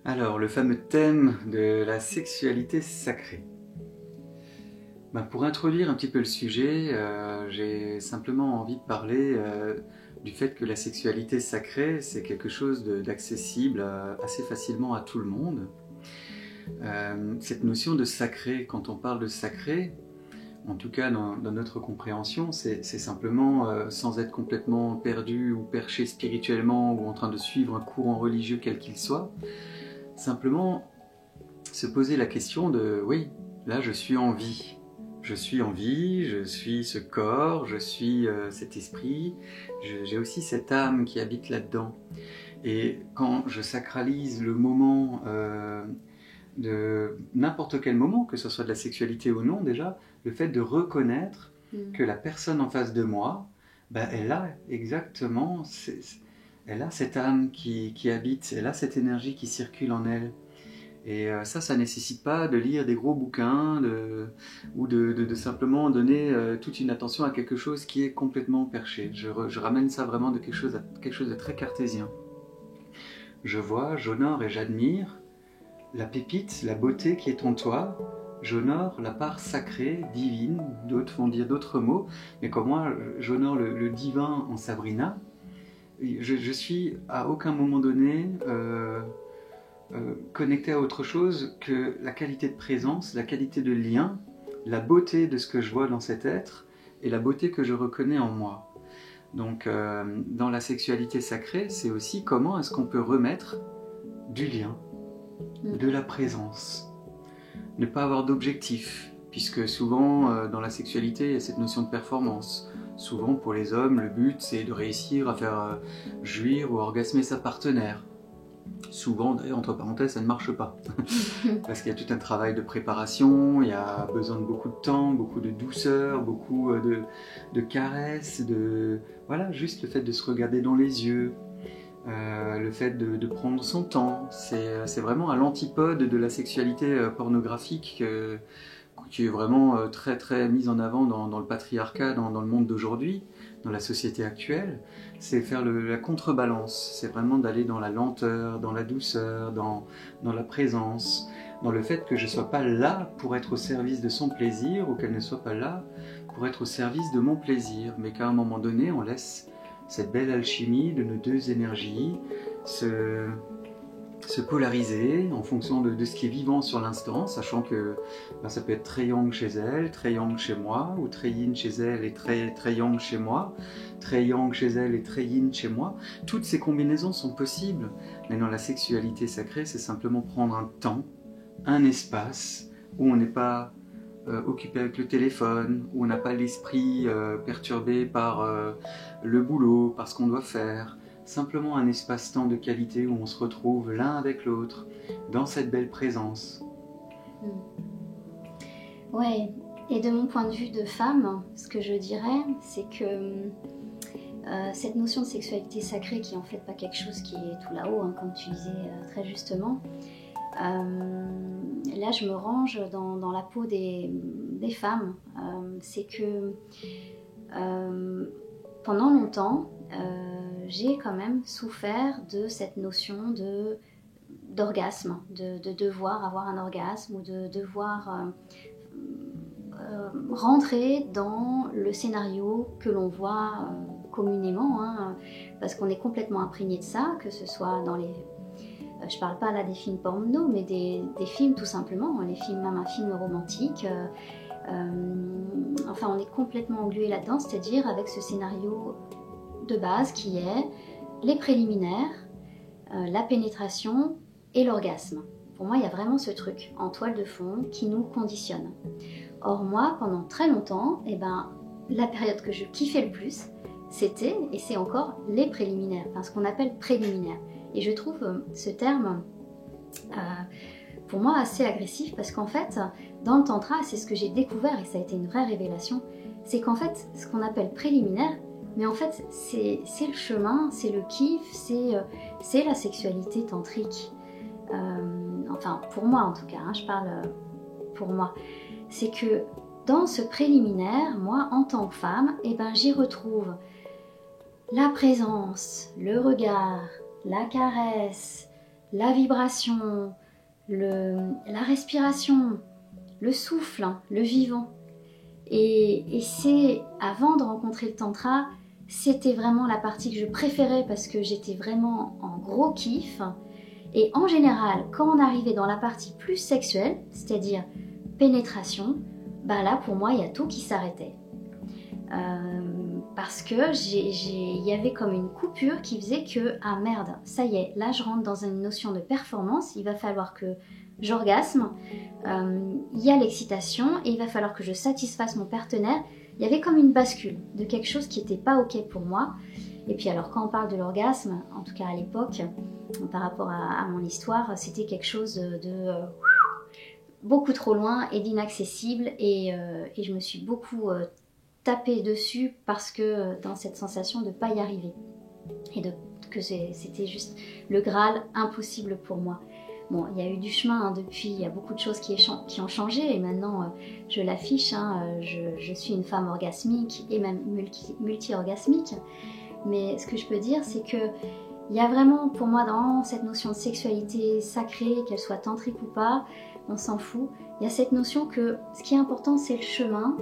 Alors, le fameux thème de la sexualité sacrée. Pour introduire un petit peu le sujet, j'ai simplement envie de parler du fait que la sexualité sacrée, c'est quelque chose d'accessible assez facilement à tout le monde. Cette notion de sacré, quand on parle de sacré, en tout cas dans notre compréhension, c'est simplement, sans être complètement perdu ou perché spirituellement ou en train de suivre un courant religieux quel qu'il soit, simplement se poser la question de oui, là je suis en vie. Je suis en vie, je suis ce corps, je suis cet esprit, j'ai aussi cette âme qui habite là-dedans. Et quand je sacralise le moment de n'importe quel moment, que ce soit de la sexualité ou non déjà, le fait de reconnaître que la personne en face de moi, elle a exactement, elle a cette âme qui habite, elle a cette énergie qui circule en elle. Et ça nécessite pas de lire des gros bouquins ou de simplement donner toute une attention à quelque chose qui est complètement perché. Je ramène ça vraiment de quelque chose de très cartésien. Je vois, j'honore et j'admire la pépite, la beauté qui est en toi. J'honore la part sacrée, divine, d'autres vont dire d'autres mots, mais comme moi, j'honore le divin en Sabrina. Je suis à aucun moment donné connecté à autre chose que la qualité de présence, la qualité de lien, la beauté de ce que je vois dans cet être et la beauté que je reconnais en moi. Donc dans la sexualité sacrée, c'est aussi comment est-ce qu'on peut remettre du lien, de la présence, ne pas avoir d'objectif, puisque souvent dans la sexualité il y a cette notion de performance. Souvent pour les hommes, le but c'est de réussir à faire jouir ou orgasmer sa partenaire. Souvent, d'ailleurs, entre parenthèses, ça ne marche pas. Parce qu'il y a tout un travail de préparation, il y a besoin de beaucoup de temps, beaucoup de douceur, beaucoup de caresses, voilà, juste le fait de se regarder dans les yeux, le fait de prendre son temps. C'est vraiment à l'antipode de la sexualité pornographique qui est vraiment très très mise en avant dans le patriarcat, dans le monde d'aujourd'hui, dans la société actuelle. C'est faire la contrebalance, c'est vraiment d'aller dans la lenteur, dans la douceur, dans la présence, dans le fait que je ne sois pas là pour être au service de son plaisir ou qu'elle ne soit pas là pour être au service de mon plaisir, mais qu'à un moment donné on laisse cette belle alchimie de nos deux énergies se polariser en fonction de ce qui est vivant sur l'instant, sachant que ça peut être très yang chez elle, très yang chez moi, ou très yin chez elle et très yang chez moi, très yang chez elle et très yin chez moi. Toutes ces combinaisons sont possibles, mais dans la sexualité sacrée, c'est simplement prendre un temps, un espace, où on n'est pas occupé avec le téléphone, où on n'a pas l'esprit perturbé par le boulot, par ce qu'on doit faire. Simplement un espace-temps de qualité où on se retrouve l'un avec l'autre, dans cette belle présence. Ouais, et de mon point de vue de femme, ce que je dirais, c'est que cette notion de sexualité sacrée, qui est en fait pas quelque chose qui est tout là-haut, hein, comme tu disais très justement, là je me range dans la peau des femmes. C'est que pendant longtemps, j'ai quand même souffert de cette notion d'orgasme, de devoir avoir un orgasme ou de devoir rentrer dans le scénario que l'on voit communément, hein, parce qu'on est complètement imprégné de ça, que ce soit dans les... je parle pas là des films porno, mais des films tout simplement, les films, même un film romantique. Enfin, on est complètement englué là-dedans, c'est-à-dire avec ce scénario de base qui est les préliminaires, la pénétration et l'orgasme. Pour moi, il y a vraiment ce truc en toile de fond qui nous conditionne. Or moi, pendant très longtemps, la période que je kiffais le plus, c'était, et c'est encore, les préliminaires, enfin ce qu'on appelle préliminaires. Et je trouve ce terme, pour moi, assez agressif, parce qu'en fait, dans le tantra, c'est ce que j'ai découvert, et ça a été une vraie révélation, c'est qu'en fait, ce qu'on appelle préliminaire, mais en fait, c'est le chemin, c'est le kiff, c'est la sexualité tantrique. Enfin, pour moi en tout cas, hein, je parle pour moi. C'est que dans ce préliminaire, moi, en tant que femme, j'y retrouve la présence, le regard, la caresse, la vibration, la respiration, le souffle, hein, le vivant. Et c'est, avant de rencontrer le tantra, c'était vraiment la partie que je préférais parce que j'étais vraiment en gros kiff. Et en général, quand on arrivait dans la partie plus sexuelle, c'est-à-dire pénétration, ben là pour moi il y a tout qui s'arrêtait. Parce que il y avait comme une coupure qui faisait que, ah merde, ça y est, là je rentre dans une notion de performance, il va falloir que j'orgasme, il y a l'excitation et il va falloir que je satisfasse mon partenaire. Il y avait comme une bascule de quelque chose qui n'était pas ok pour moi. Et puis alors quand on parle de l'orgasme, en tout cas à l'époque, par rapport à mon histoire, c'était quelque chose de beaucoup trop loin et d'inaccessible et je me suis beaucoup tapée dessus parce que dans cette sensation de ne pas y arriver et que c'était juste le Graal impossible pour moi. Bon, il y a eu du chemin hein, depuis, il y a beaucoup de choses qui ont changé et maintenant je l'affiche, hein, je suis une femme orgasmique et même multi-orgasmique. Mais ce que je peux dire, c'est que il y a vraiment pour moi dans cette notion de sexualité sacrée, qu'elle soit tantrique ou pas, on s'en fout. Il y a cette notion que ce qui est important, c'est le chemin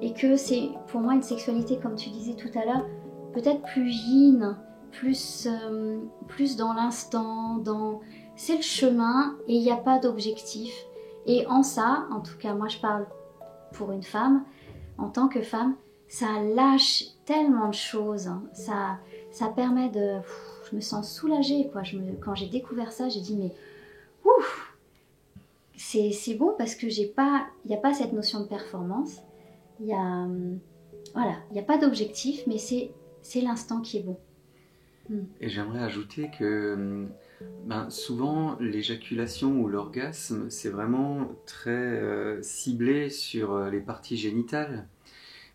et que c'est pour moi une sexualité, comme tu disais tout à l'heure, peut-être plus yin, plus dans l'instant, c'est le chemin et il n'y a pas d'objectif. Et en ça, en tout cas moi je parle pour une femme, en tant que femme, ça lâche tellement de choses, hein. Ça permet de... je me sens soulagée, quoi. Quand j'ai découvert ça, j'ai dit, mais ouf, c'est bon parce que il n'y a pas cette notion de performance. Il y a, voilà, il n'y a pas d'objectif, mais c'est l'instant qui est bon. Et j'aimerais ajouter que souvent l'éjaculation ou l'orgasme, c'est vraiment très ciblé sur les parties génitales.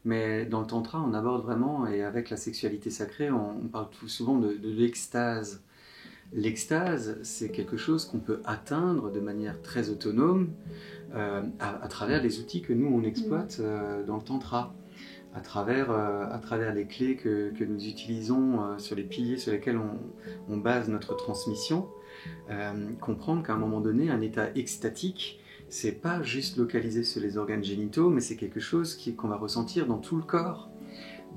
Mais dans le tantra, on aborde vraiment, et avec la sexualité sacrée, on parle tout souvent de l'extase. L'extase, c'est quelque chose qu'on peut atteindre de manière très autonome à travers les outils que nous, on exploite dans le tantra, à travers les clés que nous utilisons sur les piliers sur lesquels on base notre transmission. Comprendre qu'à un moment donné, un état extatique, c'est pas juste localisé sur les organes génitaux, mais c'est quelque chose qu'on va ressentir dans tout le corps.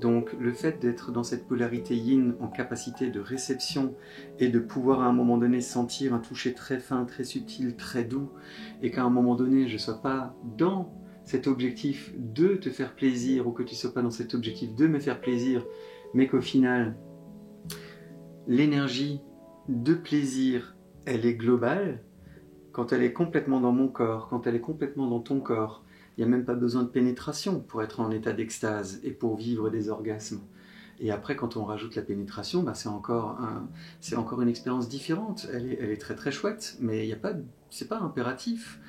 Donc le fait d'être dans cette polarité yin en capacité de réception et de pouvoir à un moment donné sentir un toucher très fin, très subtil, très doux, et qu'à un moment donné je ne sois pas dans cet objectif de te faire plaisir, ou que tu ne sois pas dans cet objectif de me faire plaisir, mais qu'au final l'énergie de plaisir elle est globale. Quand elle est complètement dans mon corps, quand elle est complètement dans ton corps, il n'y a même pas besoin de pénétration pour être en état d'extase et pour vivre des orgasmes. Et après, quand on rajoute la pénétration, c'est encore une expérience différente. Elle est très très chouette, mais c'est pas impératif.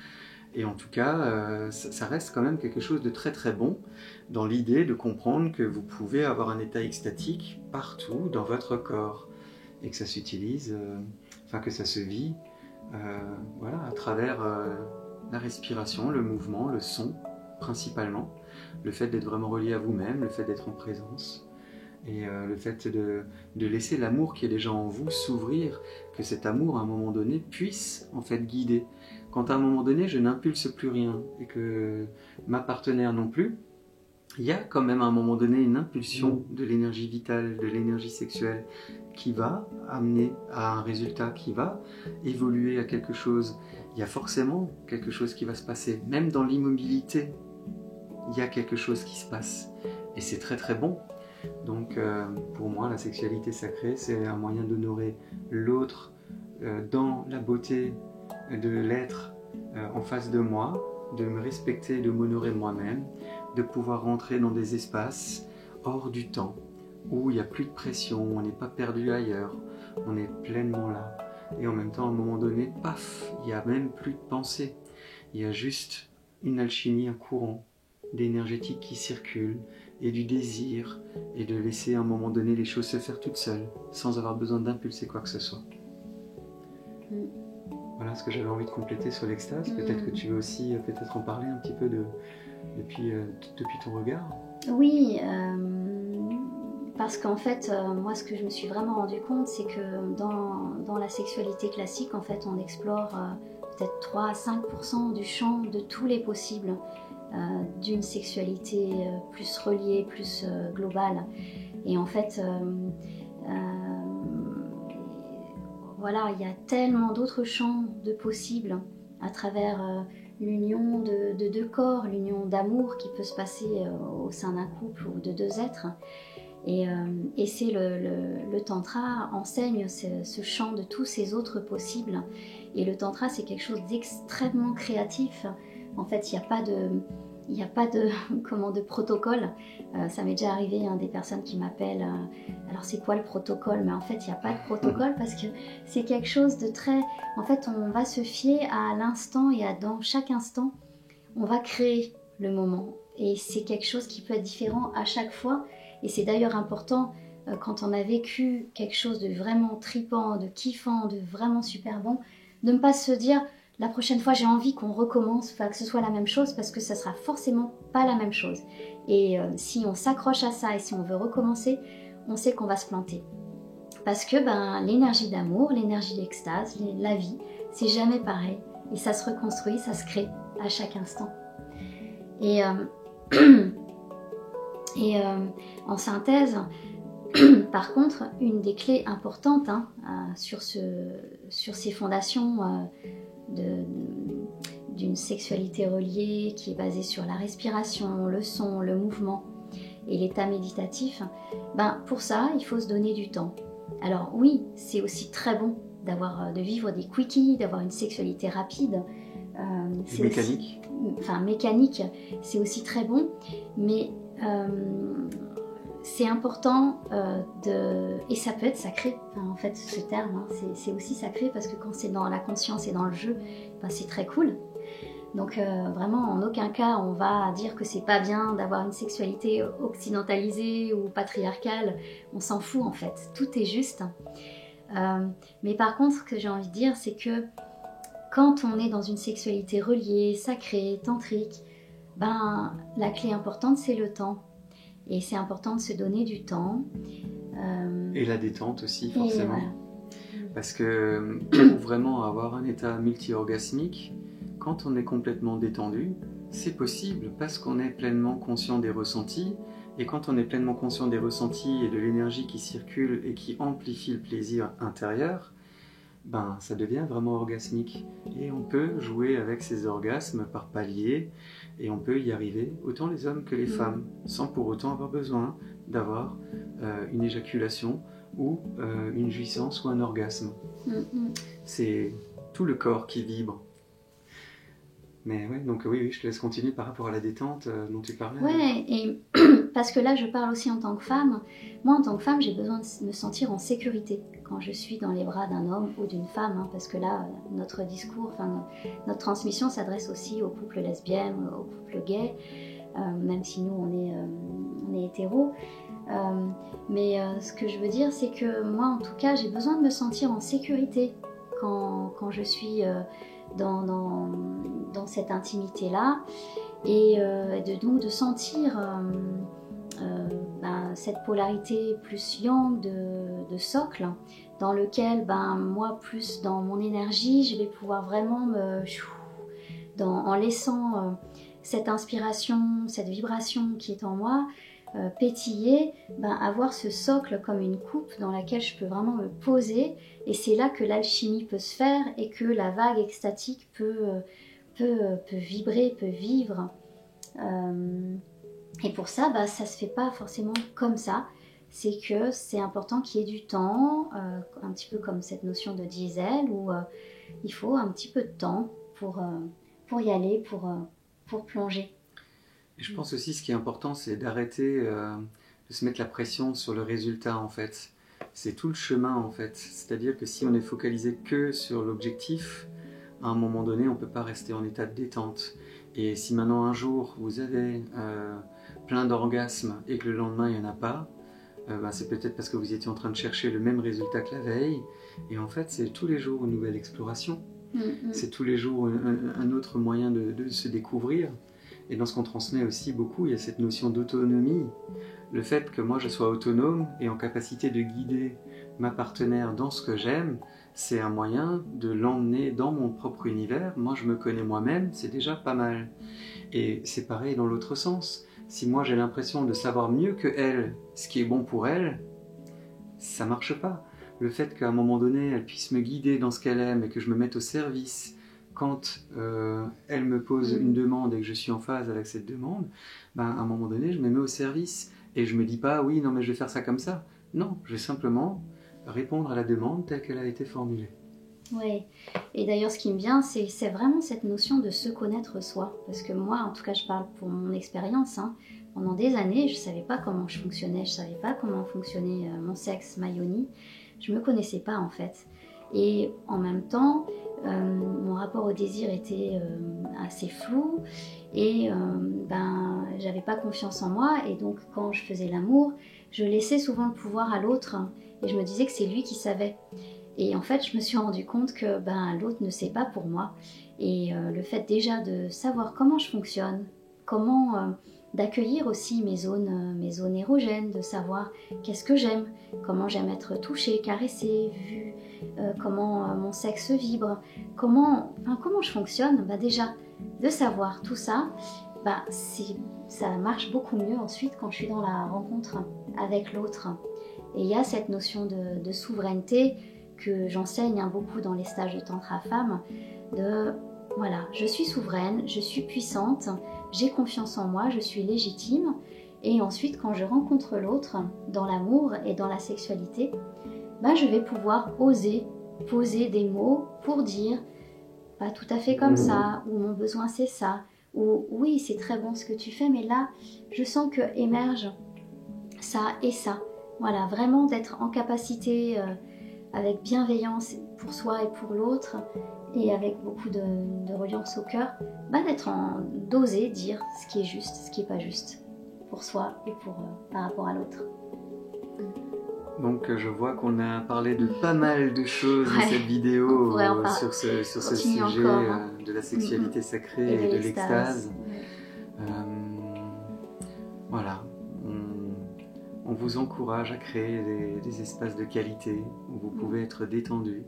Et en tout cas, ça reste quand même quelque chose de très très bon dans l'idée de comprendre que vous pouvez avoir un état extatique partout dans votre corps et que ça s'utilise, que ça se vit. Voilà, à travers la respiration, le mouvement, le son, principalement, le fait d'être vraiment relié à vous-même, le fait d'être en présence, et le fait de laisser l'amour qui est déjà en vous s'ouvrir, que cet amour, à un moment donné, puisse en fait guider. Quand à un moment donné, je n'impulse plus rien, et que ma partenaire non plus, il y a quand même à un moment donné une impulsion de l'énergie vitale, de l'énergie sexuelle qui va amener à un résultat, qui va évoluer à quelque chose. Il y a forcément quelque chose qui va se passer. Même dans l'immobilité, il y a quelque chose qui se passe. Et c'est très très bon. Donc pour moi, la sexualité sacrée, c'est un moyen d'honorer l'autre dans la beauté de l'être en face de moi, de me respecter, de m'honorer moi-même, de pouvoir rentrer dans des espaces hors du temps, où il n'y a plus de pression, on n'est pas perdu ailleurs, on est pleinement là. Et en même temps, à un moment donné, paf, il n'y a même plus de pensée. Il y a juste une alchimie, un courant d'énergétique qui circule, et du désir, et de laisser à un moment donné les choses se faire toutes seules, sans avoir besoin d'impulser quoi que ce soit. Voilà ce que j'avais envie de compléter sur l'extase. Peut-être que tu veux aussi peut-être en parler un petit peu depuis ton regard. Oui, parce qu'en fait, moi, ce que je me suis vraiment rendu compte, c'est que dans la sexualité classique, en fait, on explore peut-être 3 à 5% du champ de tous les possibles d'une sexualité plus reliée, plus globale. Et en fait, voilà, il y a tellement d'autres champs de possibles à travers l'union de deux corps, l'union d'amour qui peut se passer au sein d'un couple ou de deux êtres. Et c'est le tantra enseigne ce champ de tous ces autres possibles. Et le tantra, c'est quelque chose d'extrêmement créatif. En fait, il n'y a pas de protocole. Ça m'est déjà arrivé, des personnes qui m'appellent alors c'est quoi le protocole? Mais en fait, il n'y a pas de protocole parce que c'est quelque chose de très... En fait, on va se fier à l'instant et dans chaque instant, on va créer le moment. Et c'est quelque chose qui peut être différent à chaque fois. Et c'est d'ailleurs important quand on a vécu quelque chose de vraiment tripant, de kiffant, de vraiment super bon, de ne pas se dire la prochaine fois j'ai envie qu'on recommence, enfin que ce soit la même chose, parce que ça sera forcément pas la même chose. Et si on s'accroche à ça et si on veut recommencer, on sait qu'on va se planter. Parce que l'énergie d'amour, l'énergie d'extase, la vie, c'est jamais pareil. Et ça se reconstruit, ça se crée à chaque instant. Et en synthèse, par contre, une des clés importantes sur ces fondations d'une sexualité reliée qui est basée sur la respiration, le son, le mouvement et l'état méditatif, pour ça, il faut se donner du temps. Alors oui, c'est aussi très bon de vivre des quickies, d'avoir une sexualité rapide. Mécanique. Mécanique, c'est aussi très bon, mais c'est important et ça peut être sacré, en fait ce terme, c'est aussi sacré parce que quand c'est dans la conscience et dans le jeu, c'est très cool. Donc vraiment en aucun cas on va dire que c'est pas bien d'avoir une sexualité occidentalisée ou patriarcale, on s'en fout en fait, tout est juste. Mais par contre ce que j'ai envie de dire c'est que quand on est dans une sexualité reliée, sacrée, tantrique, la clé importante c'est le temps. Et c'est important de se donner du temps. Et la détente aussi, forcément. Voilà. Parce que pour vraiment avoir un état multi-orgasmique, quand on est complètement détendu, c'est possible parce qu'on est pleinement conscient des ressentis. Et quand on est pleinement conscient des ressentis et de l'énergie qui circule et qui amplifie le plaisir intérieur, ça devient vraiment orgasmique. Et on peut jouer avec ces orgasmes par paliers, et on peut y arriver, autant les hommes que les femmes, sans pour autant avoir besoin d'avoir une éjaculation ou une jouissance ou un orgasme. C'est tout le corps qui vibre. Mais ouais, donc oui, je te laisse continuer par rapport à la détente dont tu parlais. Ouais, et parce que là je parle aussi en tant que femme. Moi en tant que femme, j'ai besoin de me sentir en sécurité quand je suis dans les bras d'un homme ou d'une femme, parce que là, notre discours, notre transmission s'adresse aussi aux couples lesbiennes, aux couples gays, même si nous on est hétéros. Mais ce que je veux dire, c'est que moi en tout cas, j'ai besoin de me sentir en sécurité quand je suis dans cette intimité-là, et donc de sentir cette polarité plus yang de socle, dans lequel moi plus dans mon énergie, je vais pouvoir vraiment en laissant cette inspiration, cette vibration qui est en moi pétiller, avoir ce socle comme une coupe dans laquelle je peux vraiment me poser, et c'est là que l'alchimie peut se faire et que la vague extatique peut vibrer, peut vivre. Et pour ça, ça se fait pas forcément comme ça. C'est que c'est important qu'il y ait du temps, un petit peu comme cette notion de diesel, où il faut un petit peu de temps pour y aller, pour plonger. Et je pense aussi, ce qui est important, c'est d'arrêter de se mettre la pression sur le résultat, en fait. C'est tout le chemin, en fait. C'est-à-dire que si on est focalisé que sur l'objectif, à un moment donné, on ne peut pas rester en état de détente. Et si maintenant, un jour, vous avez plein d'orgasmes et que le lendemain, il n'y en a pas, c'est peut-être parce que vous étiez en train de chercher le même résultat que la veille. Et en fait, c'est tous les jours une nouvelle exploration. C'est tous les jours un autre moyen de se découvrir. Et dans ce qu'on transmet aussi beaucoup, il y a cette notion d'autonomie. Le fait que moi je sois autonome et en capacité de guider ma partenaire dans ce que j'aime, c'est un moyen de l'emmener dans mon propre univers. Moi je me connais moi-même, c'est déjà pas mal. Et c'est pareil dans l'autre sens. Si moi j'ai l'impression de savoir mieux que elle ce qui est bon pour elle, ça marche pas. Le fait qu'à un moment donné elle puisse me guider dans ce qu'elle aime et que je me mette au service quand elle me pose une demande et que je suis en phase avec cette demande, ben, à un moment donné, je me mets au service et je me dis pas, oui, non, mais je vais faire ça comme ça. Non, je vais simplement répondre à la demande telle qu'elle a été formulée. Oui, et d'ailleurs, ce qui me vient, c'est vraiment cette notion de se connaître soi. Parce que moi, en tout cas, je parle pour mon expérience, hein, pendant des années, je ne savais pas comment je fonctionnais, je ne savais pas comment fonctionnait mon sexe, ma yoni. Je ne me connaissais pas, en fait. Et en même temps, mon rapport au désir était assez flou et ben, j'avais pas confiance en moi. Et donc, quand je faisais l'amour, je laissais souvent le pouvoir à l'autre et je me disais que c'est lui qui savait. Et en fait, je me suis rendu compte que ben, l'autre ne sait pas pour moi. Et le fait déjà de savoir comment je fonctionne, comment d'accueillir aussi mes zones érogènes, de savoir qu'est-ce que j'aime, comment j'aime être touchée, caressée, vue, comment mon sexe vibre, comment je fonctionne, ben déjà de savoir tout ça, ben ça marche beaucoup mieux ensuite quand je suis dans la rencontre avec l'autre. Et il y a cette notion de souveraineté que j'enseigne beaucoup dans les stages de Tantra Femme, de voilà, je suis souveraine, je suis puissante, j'ai confiance en moi, je suis légitime. Et ensuite, quand je rencontre l'autre, dans l'amour et dans la sexualité, ben, je vais pouvoir oser poser des mots pour dire pas tout à fait comme ça, ou mon besoin c'est ça, ou oui, c'est très bon ce que tu fais, mais là, je sens que émerge ça et ça. Voilà, vraiment d'être en capacité avec bienveillance pour soi et pour l'autre, et avec beaucoup de reliance au cœur, bah d'oser dire ce qui est juste, ce qui n'est pas juste, pour soi et par rapport à l'autre. Donc je vois qu'on a parlé de pas mal de choses dans cette vidéo sur ce sujet encore, de la sexualité sacrée et de l'extase. Voilà, on vous encourage à créer des espaces de qualité où vous pouvez être détendu,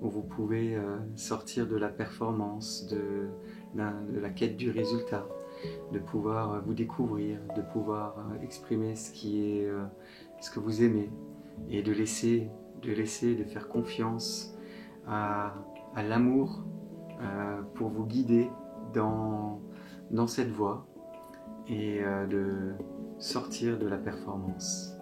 où vous pouvez sortir de la performance, de la quête du résultat, de pouvoir vous découvrir, de pouvoir exprimer ce que vous aimez, et de faire confiance à l'amour pour vous guider dans cette voie et de sortir de la performance.